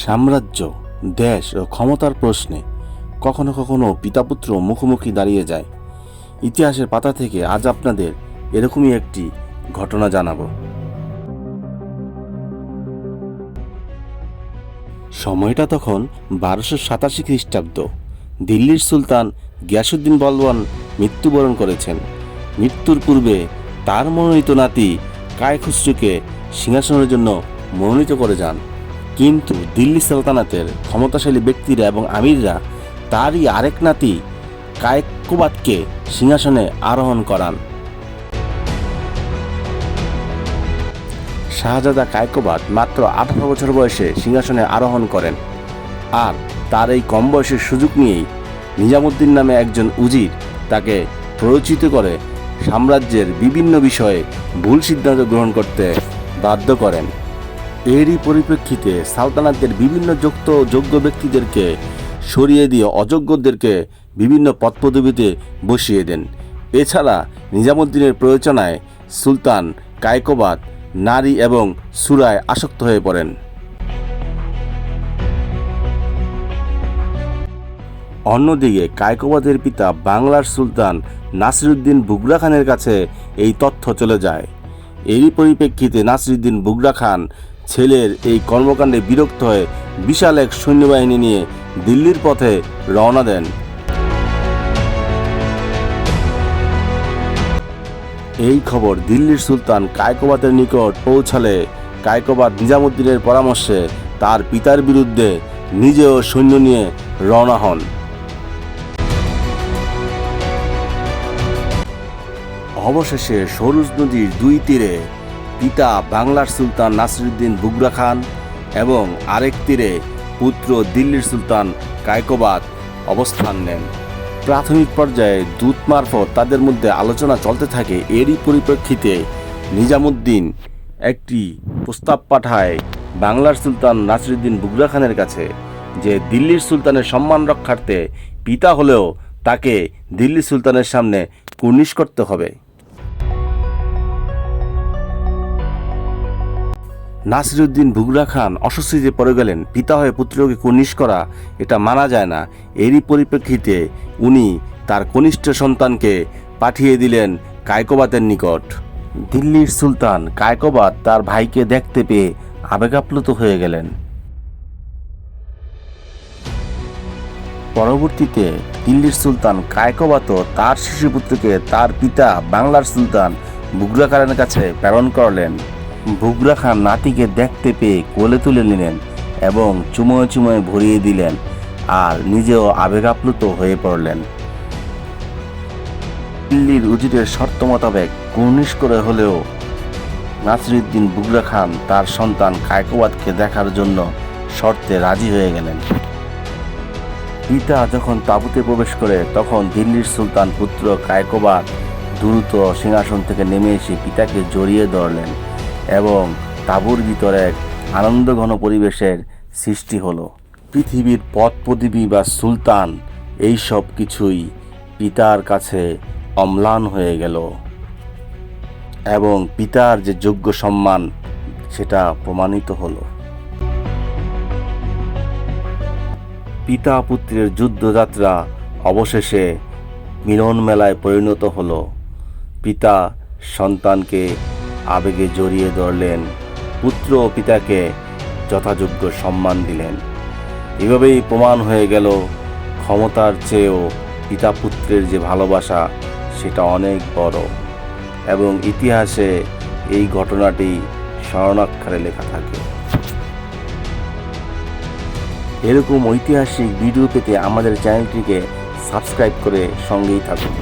সাম্রাজ্য, দেশ ও ক্ষমতার প্রশ্নে কখনো কখনো পিতাপুত্র মুখোমুখি দাঁড়িয়ে যায়। ইতিহাসের পাতা থেকে আজ আপনাদের এরকমই একটি ঘটনা জানাবো। সময়টা তখন 1287 খ্রিস্টাব্দ। দিল্লির সুলতান গিয়াসউদ্দিন বলবন মৃত্যুবরণ করেছেন। মৃত্যুর পূর্বে তার মনোনীত নাতি কায় খুসরুকে সিংহাসনের জন্য মনোনীত করে যান। কিন্তু দিল্লি সালতানাতের ক্ষমতাশালী ব্যক্তিরা এবং আমিররা তারই আরেক নাতি কায়কোবাদকে সিংহাসনে আরোহণ করান। শাহজাদা কায়কোবাদ মাত্র 18 বছর বয়সে সিংহাসনে আরোহণ করেন। আর তার এই কম বয়সের সুযোগ নিয়েই নিজামুদ্দিন নামে একজন উজির তাকে প্ররোচিত করে সাম্রাজ্যের বিভিন্ন বিষয়ে ভুল সিদ্ধান্ত গ্রহণ করতে বাধ্য করেন। এরই পরিপ্রেক্ষিতে সালতানাতের বিভিন্ন যোগ্য ব্যক্তিদেরকে সরিয়ে দিয়ে অযোগ্যদেরকে বিভিন্ন পদপদবীতে বসিয়ে দেন। এছাড়া নিজামুদ্দিনের প্ররোচনায় সুলতান কায়কোবাদ নারী এবং সুরায় আসক্ত হয়ে পড়েন। অন্যদিকে কায়কোবাদের পিতা বাংলার সুলতান নাসিরউদ্দিন বুগরা খানের কাছে এই তথ্য চলে যায়। এরই পরিপ্রেক্ষিতে নাসিরউদ্দিন বুগরা খান ছেলের এই কর্মকাণ্ডে বিরক্ত হয়ে বিশাল এক সৈন্যবাহিনী নিয়ে দিল্লির পথে রওনা দেন। এই খবর দিল্লির সুলতান কায়কোবাদের নিকট পৌঁছালে কায়কোবাদ নিজামুদ্দিনের পরামর্শে তার পিতার বিরুদ্ধে নিজেও সৈন্য নিয়ে রওনা হন। অবশেষে সরুজ নদীর দুই তীরে পিতা বাংলার সুলতান নাসিরউদ্দিন বুগরা খান এবং আরেক তীরে পুত্র দিল্লির সুলতান কায়কোবাদ অবস্থান নেন। প্রাথমিক পর্যায়ে দূত মারফত তাদের মধ্যে আলোচনা চলতে থাকে। এরই পরিপ্রেক্ষিতে নিজামুদ্দিন একটি প্রস্তাব পাঠায় বাংলার সুলতান নাসিরউদ্দিন বুগরা খানের কাছে যে দিল্লির সুলতানের সম্মান রক্ষার্থে পিতা হলেও তাকে দিল্লি সুলতানের সামনে কুর্নিশ করতে হবে। নাসিরউদ্দিন বুগরা খান অস্বস্তিতে পড়ে গেলেন। পিতা হয়ে পুত্রকে কুর্নিশ করা এটা মানা যায় না। এরই পরিপ্রেক্ষিতে উনি তার কনিষ্ঠ সন্তানকে পাঠিয়ে দিলেন কায়কোবাদের নিকট। দিল্লির সুলতান কায়কোবাদ তার ভাইকে দেখতে পেয়ে আবেগাপ্লুত হয়ে গেলেন। পরবর্তীতে দিল্লির সুলতান কায়কোবাদও তার শিশুপুত্রকে তার পিতা বাংলার সুলতান বুগরা খানের কাছে প্রেরণ করলেন। বুগরা খান নাতিকে দেখতে পেয়ে কোলে তুলে নিলেন এবং চুমোয় চুমোয় ভরিয়ে দিলেন আর নিজেও আবেগাপ্লুত হয়ে পড়লেন। দিল্লির উজিরের শর্ত মোতাবেক কুর্নিশ করে হলেও নাসিরউদ্দিন বুগরা খান তার সন্তান কায়কোবাদকে দেখার জন্য শর্তে রাজি হয়ে গেলেন। পিতা যখন তাঁবুতে প্রবেশ করে তখন দিল্লির সুলতান পুত্র কায়কোবাদ দ্রুত সিংহাসন থেকে নেমে এসে পিতাকে জড়িয়ে ধরলেন এবং তাঁবুর ভিতরে এক আনন্দঘন পরিবেশের সৃষ্টি হলো। পৃথিবীর পদপদবী বা সুলতান এই সব কিছুই পিতার কাছে অম্লান হয়ে গেল এবং পিতার যে যোগ্য সম্মান সেটা প্রমাণিত হলো। পিতা পুত্রের যুদ্ধযাত্রা অবশেষে মিলন মেলায় পরিণত হলো। পিতা সন্তানকে আবেগে জড়িয়ে ধরলেন, পুত্র ও পিতাকে যথাযোগ্য সম্মান দিলেন। এভাবেই প্রমাণ হয়ে গেল ক্ষমতার চেয়েও পিতা পুত্রের যে ভালোবাসা সেটা অনেক বড় এবং ইতিহাসে এই ঘটনাটি স্মরণাক্ষরে লেখা থাকে। এরকম ঐতিহাসিক ভিডিও পেতে আমাদের চ্যানেলটিকে সাবস্ক্রাইব করে সঙ্গেই থাকুন।